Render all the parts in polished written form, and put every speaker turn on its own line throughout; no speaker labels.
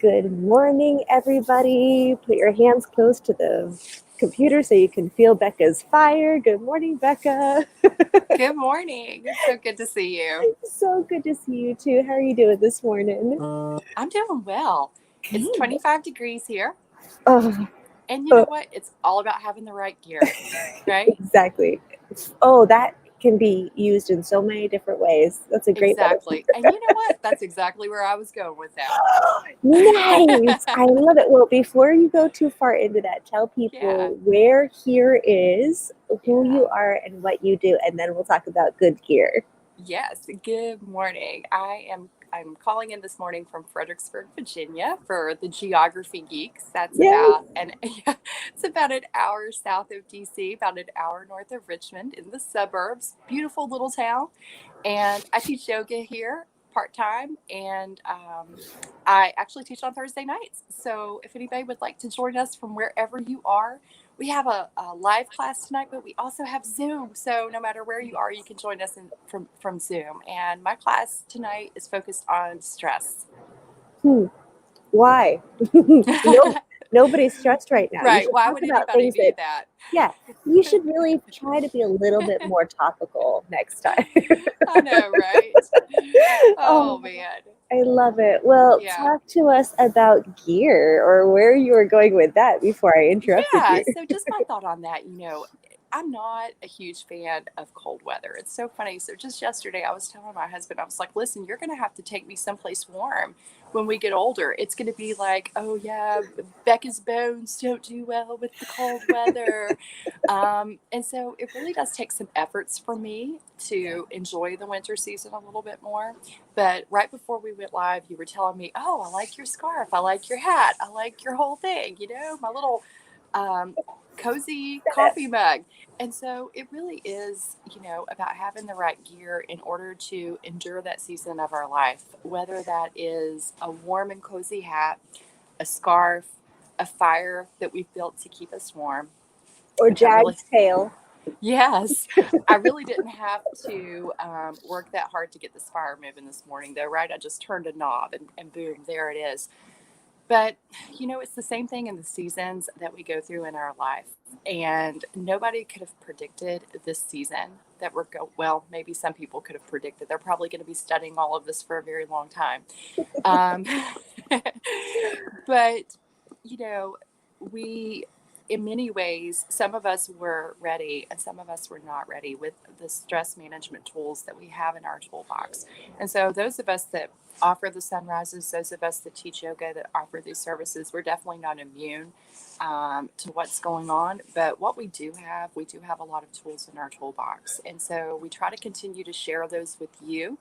Good morning, everybody. Put your hands close to the computer so you can feel Becca's fire. Good morning, Becca.
Good morning. It's so good to see you.
So good to see you too. How are you doing this morning?
I'm doing well. It's
Good.
25 degrees here.
Oh,
And you
oh,
know what? It's all about having the right gear, right?
exactly. Oh, that can be used in so many different ways. That's a great way.
Exactly. And you know what? That's exactly where I was going with that.
Nice. I love it. Well, before you go too far into that, tell
Yeah.
people where here is, who you
Yeah.
are, and what you do, and then we'll talk about good gear.
Yes. Good morning. I'm calling in this morning from Fredericksburg, Virginia for the Geography Geeks. That's
Yay.
it's about an hour south of DC, about an hour north of Richmond in the suburbs. Beautiful little town. And I teach yoga here part time, and I actually teach on Thursday nights. So if anybody would like to join us from wherever you are, we have a live class tonight, but we also have Zoom. So no matter where you are, you can join us from Zoom. And my class tonight is focused on stress.
Hmm. Why? No, nobody's stressed right now. You
Right.
should
Why
talk
would
about
anybody
things that,
need that?
yeah, you should really try to be a little bit more topical next time.
I know, right? Oh,
Oh,
man.
I love it. Well,
Yeah.
talk to us about gear or where you were going with that before I interrupted
Yeah,
you.
so just my thought on that, I'm not a huge fan of cold weather. It's so funny. So just yesterday, I was telling my husband, I was like, listen, you're going to have to take me someplace warm when we get older. It's going to be like, oh, yeah, Becca's bones don't do well with the cold weather. And so it really does take some efforts for me to enjoy the winter season a little bit more. But right before we went live, you were telling me, oh, I like your scarf. I like your hat. I like your whole thing, my little um, cozy coffee mug. And so it really is, about having the right gear in order to endure that season of our life, whether that is a warm and cozy hat, a scarf, a fire that we've built to keep us warm.
Or
I really,
Jag's tail.
yes, I really didn't have to work that hard to get this fire moving this morning, though, right? I just turned a knob and boom, there it is. But, it's the same thing in the seasons that we go through in our life. And nobody could have predicted this season that well, maybe some people could have predicted. They're probably going to be studying all of this for a very long time. Um, but, you know, we, in many ways, some of us were ready and some of us were not ready with the stress management tools that we have in our toolbox. And so, those of us that offer the sunrises, those of us that teach yoga, that offer these services, we're definitely not immune to what's going on. But what we do have a lot of tools in our toolbox. And so, we try to continue to share those with you,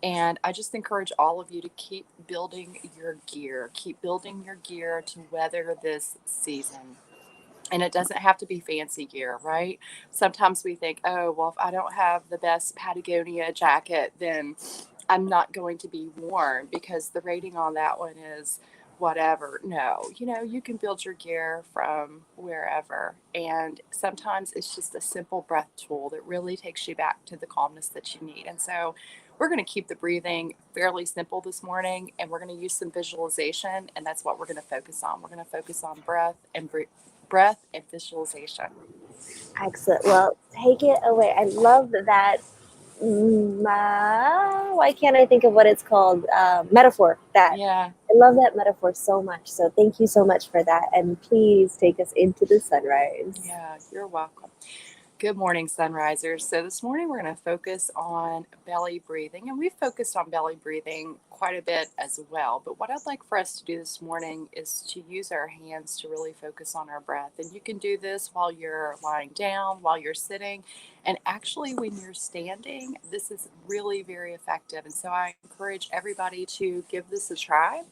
and I just encourage all of you to keep building your gear to weather this season. And it doesn't have to be fancy gear, right? Sometimes we think, oh, well, if I don't have the best Patagonia jacket, then I'm not going to be warm because the rating on that one is whatever. No, you can build your gear from wherever. And sometimes it's just a simple breath tool that really takes you back to the calmness that you need. And so we're going to keep the breathing fairly simple this morning, and we're going to use some visualization. And that's what we're going to focus on. We're going to focus on breath and visualization.
Excellent. Well, take it away. I love that. Why can't I think of what it's called? Metaphor. That
Yeah.
I love that metaphor so much. So thank you so much for that. And please take us into the sunrise.
Yeah, you're welcome. Good morning, sunrisers. So, this morning we're going to focus on belly breathing, and we've focused on belly breathing quite a bit as well. But what I'd like for us to do this morning is to use our hands to really focus on our breath. And you can do this while you're lying down, while you're sitting, and actually when you're standing. This is really very effective. And so, I encourage everybody to give this a try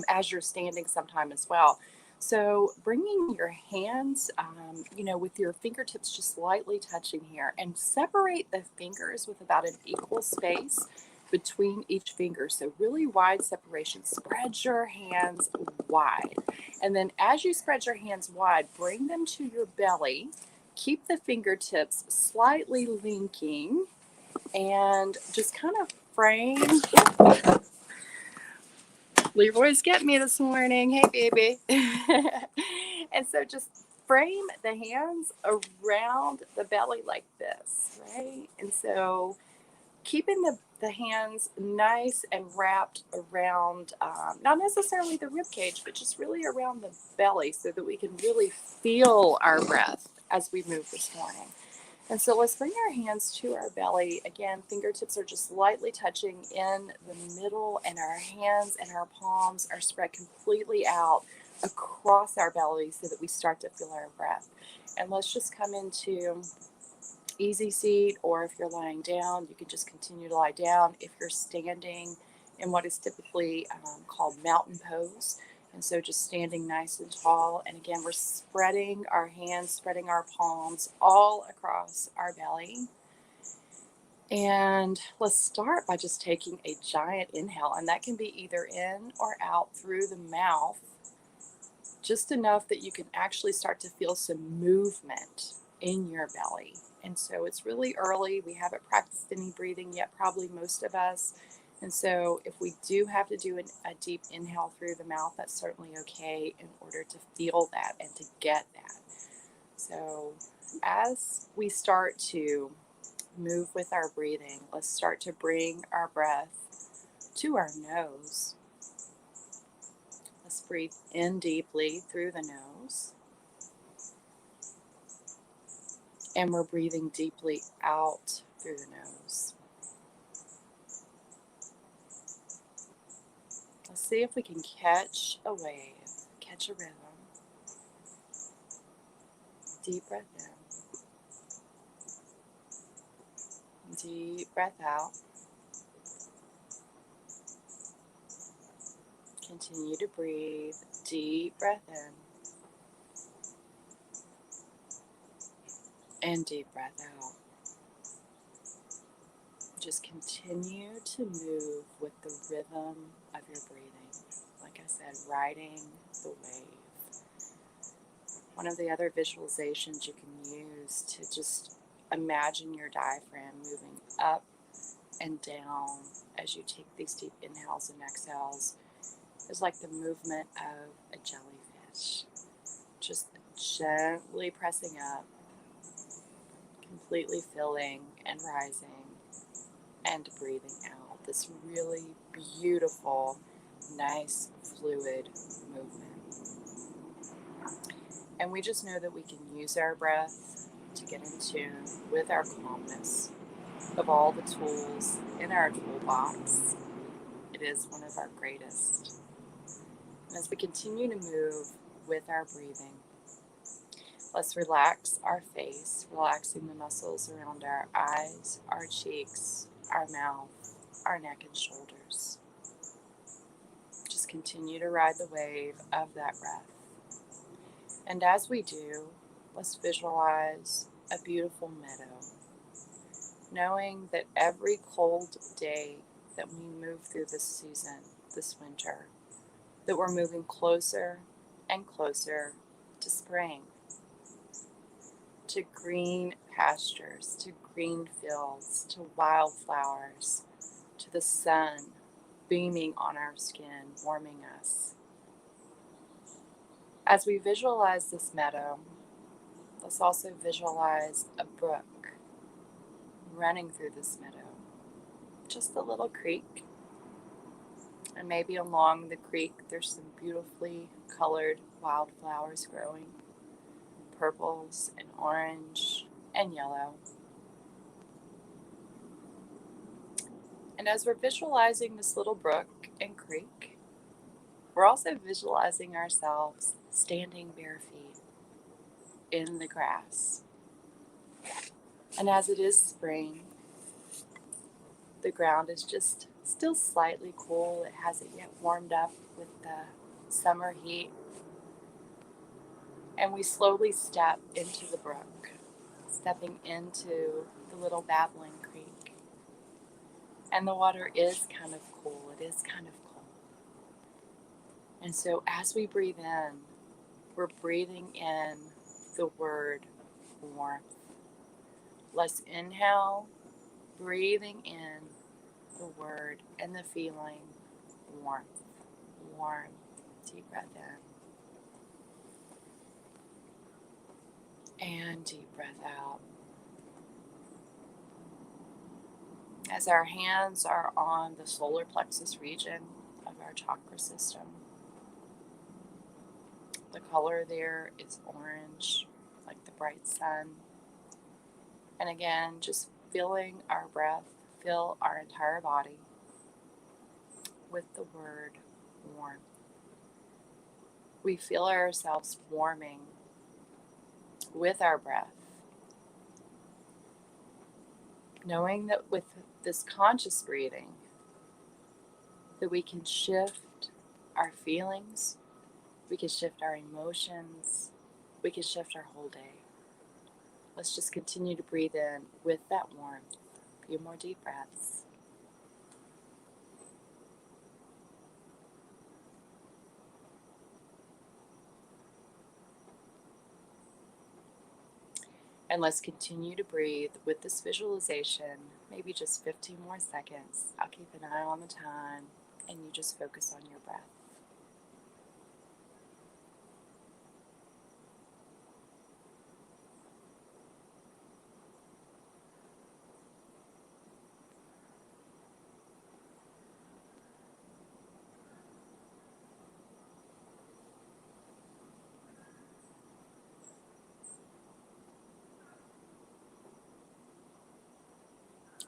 as you're standing sometime as well. So bringing your hands, with your fingertips just slightly touching here, and separate the fingers with about an equal space between each finger. So really wide separation. Spread your hands wide. And then as you spread your hands wide, bring them to your belly. Keep the fingertips slightly linking and just kind of frame Leroy's getting me this morning. Hey, baby. And so just frame the hands around the belly like this, right? And so keeping the hands nice and wrapped around, not necessarily the rib cage, but just really around the belly so that we can really feel our breath as we move this morning. And so let's bring our hands to our belly. Again, fingertips are just lightly touching in the middle, and our hands and our palms are spread completely out across our belly so that we start to feel our breath. And let's just come into easy seat, or if you're lying down, you can just continue to lie down. If you're standing in what is typically called mountain pose, and so just standing nice and tall. And again, we're spreading our hands, spreading our palms all across our belly. And let's start by just taking a giant inhale, and that can be either in or out through the mouth, just enough that you can actually start to feel some movement in your belly. And so it's really early. We haven't practiced any breathing yet, probably most of us. And so if we do have to do a deep inhale through the mouth, that's certainly okay in order to feel that and to get that. So as we start to move with our breathing, let's start to bring our breath to our nose. Let's breathe in deeply through the nose. And we're breathing deeply out through the nose. Let's see if we can catch a wave, catch a rhythm. Deep breath in, deep breath out. Continue to breathe, deep breath in, and deep breath out. Just continue to move with the rhythm of your breathing. Like I said, riding the wave. One of the other visualizations you can use to just imagine your diaphragm moving up and down as you take these deep inhales and exhales is like the movement of a jellyfish. Just gently pressing up, completely filling and rising and breathing out. This really beautiful, nice, fluid movement. And we just know that we can use our breath to get in tune with our calmness. Of all the tools in our toolbox, it is one of our greatest. And as we continue to move with our breathing, let's relax our face, relaxing the muscles around our eyes, our cheeks, our mouth, our neck and shoulders. Just continue to ride the wave of that breath. And as we do, let's visualize a beautiful meadow, knowing that every cold day that we move through this season, this winter, that we're moving closer and closer to spring, to green pastures, to green fields, to wildflowers, to the sun beaming on our skin, warming us. As we visualize this meadow, let's also visualize a brook running through this meadow, just a little creek. And maybe along the creek there's some beautifully colored wildflowers growing, purples and orange and yellow. And as we're visualizing this little brook and creek, we're also visualizing ourselves standing bare feet in the grass. And as it is spring, the ground is just still slightly cool. It hasn't yet warmed up with the summer heat. And we slowly step into the brook, stepping into the little babbling creek. And the water is kind of cool. It is kind of cold. And so as we breathe in, we're breathing in the word warmth. Let's inhale, breathing in the word and the feeling warmth, warm. Deep breath in and deep breath out. As our hands are on the solar plexus region of our chakra system, the color there is orange, like the bright sun. And again, just feeling our breath fill our entire body with the word warm. We feel ourselves warming with our breath, knowing that with this conscious breathing, that we can shift our feelings, we can shift our emotions, we can shift our whole day. Let's just continue to breathe in with that warmth. A few more deep breaths. And let's continue to breathe with this visualization, maybe just 15 more seconds. I'll keep an eye on the time, and you just focus on your breath.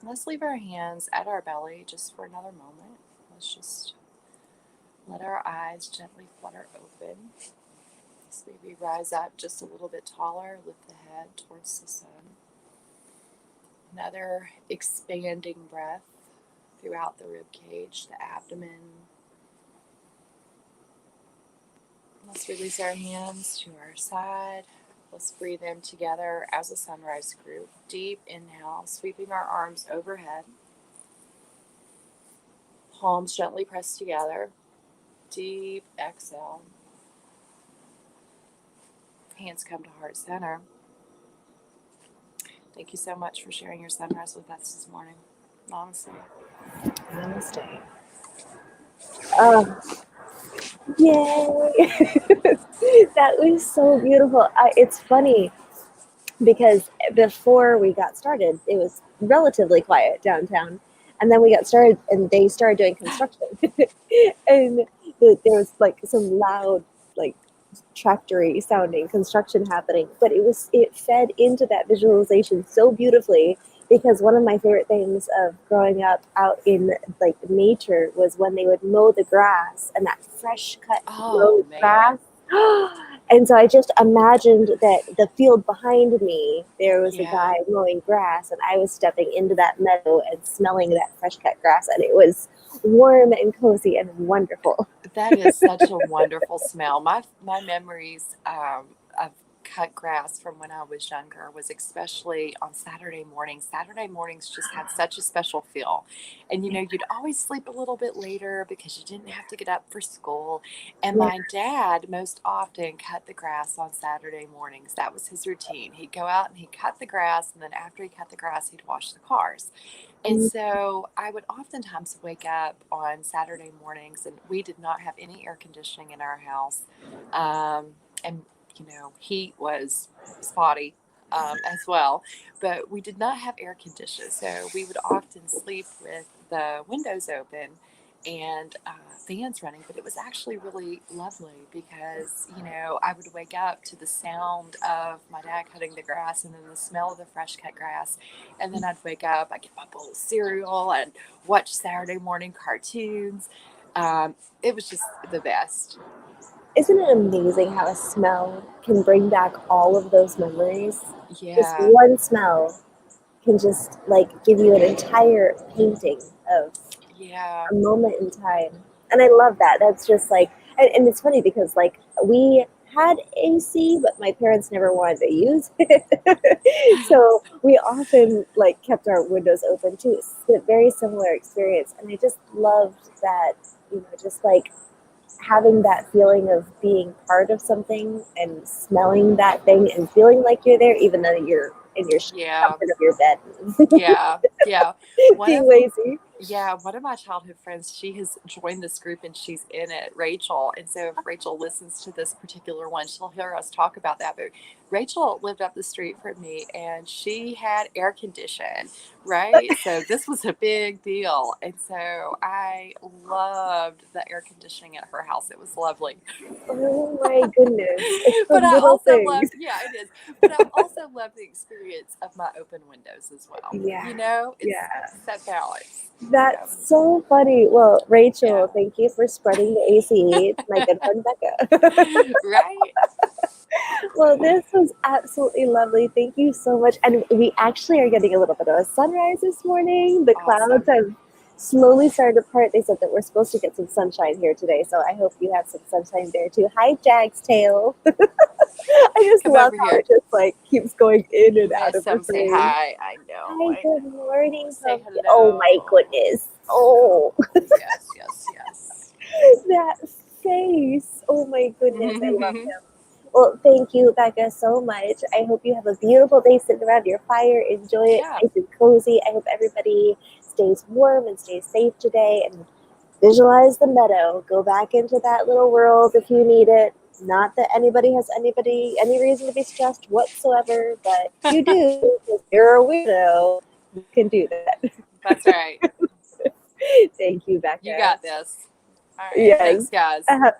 Let's leave our hands at our belly just for another moment. Let's just let our eyes gently flutter open. Let's maybe rise up just a little bit taller, lift the head towards the sun. Another expanding breath throughout the rib cage, the abdomen. Let's release our hands to our side. Let's breathe in together as a sunrise group. Deep inhale, sweeping our arms overhead. Palms gently pressed together. Deep exhale. Hands come to heart center. Thank you so much for sharing your sunrise with us this morning. Namaste.
Namaste. Oh, yay! That was so beautiful. It's funny because before we got started, it was relatively quiet downtown. And then we got started and they started doing construction. And there was like some loud, like tractory sounding construction happening, but it fed into that visualization so beautifully, because one of my favorite things of growing up out in like nature was when they would mow the grass, and that fresh cut
Oh,
mowed
man.
grass. And so I just imagined that the field behind me, there was a
Yeah.
guy mowing grass, and I was stepping into that meadow and smelling that fresh cut grass, and it was warm and cozy and wonderful.
That is such a wonderful smell. My memories of cut grass from when I was younger was especially on Saturday mornings. Saturday mornings just had such a special feel. And you'd always sleep a little bit later because you didn't have to get up for school. And
Yeah.
my dad most often cut the grass on Saturday mornings. That was his routine. He'd go out and he'd cut the grass, and then after he cut the grass, he'd wash the cars. And so I would oftentimes wake up on Saturday mornings, and we did not have any air conditioning in our house. And, heat was spotty as well, but we did not have air conditioning. So we would often sleep with the windows open and fans running. But it was actually really lovely because, I would wake up to the sound of my dad cutting the grass and then the smell of the fresh cut grass. And then I'd wake up, I'd get my bowl of cereal and watch Saturday morning cartoons. It was just the best.
Isn't it amazing how a smell can bring back all of those memories? Just
Yeah,
one smell can just like give you an entire painting of
yeah,
a moment in time. And I love that. That's just like, and it's funny because like we had AC, but my parents never wanted to use it. So we often like kept our windows open too. It's a very similar experience. And I just loved that, just like having that feeling of being part of something and smelling that thing and feeling like you're there, even though you're in your
yeah,
comfort of your bed,
yeah, yeah. One
being
of
lazy.
Yeah, one of my childhood friends, she has joined this group and she's in it, Rachel. And so if Rachel listens to this particular one, she'll hear us talk about that. But Rachel lived up the street from me and she had air condition, right? So this was a big deal. And so I loved the air conditioning at her house. It was lovely.
Oh my goodness. It's the
But I
little
also
things.
loved, yeah, it is. But I also love the experience of my open windows as well.
Yeah.
You know, it's
Yeah.
that balance. So,
That's so funny. Well,
yeah.
Rachel, thank you for spreading the AC to my good friend Becca.
Right?
Well, this was absolutely lovely. Thank you so much. And we actually are getting a little bit of a sunrise this morning. The clouds
Awesome.
have slowly started to part. They said that we're supposed to get some sunshine here today, so I hope you have some sunshine there too. Hi, Jag's tail. I just
Come
love
over
how
here.
it just like keeps going in and out
Miss
of her
some say
frame.
hi. I know.
Hi,
I
good
know.
morning,
Say
pumpkin. Oh my
hello.
goodness. Oh,
Yes, yes, yes.
that face. Oh my goodness. I love
Yeah.
him. Well, thank you, Becca, so much. I hope you have a beautiful day sitting around your fire. Enjoy it nice and cozy. I hope everybody stays warm and stays safe today and visualize the meadow. Go back into that little world if you need it. Not that anybody has any reason to be stressed whatsoever, but if you do, because you're a weirdo, you can do that.
That's right.
Thank you,
You
Becca.
got this. All right.
Yes.
Thanks, guys.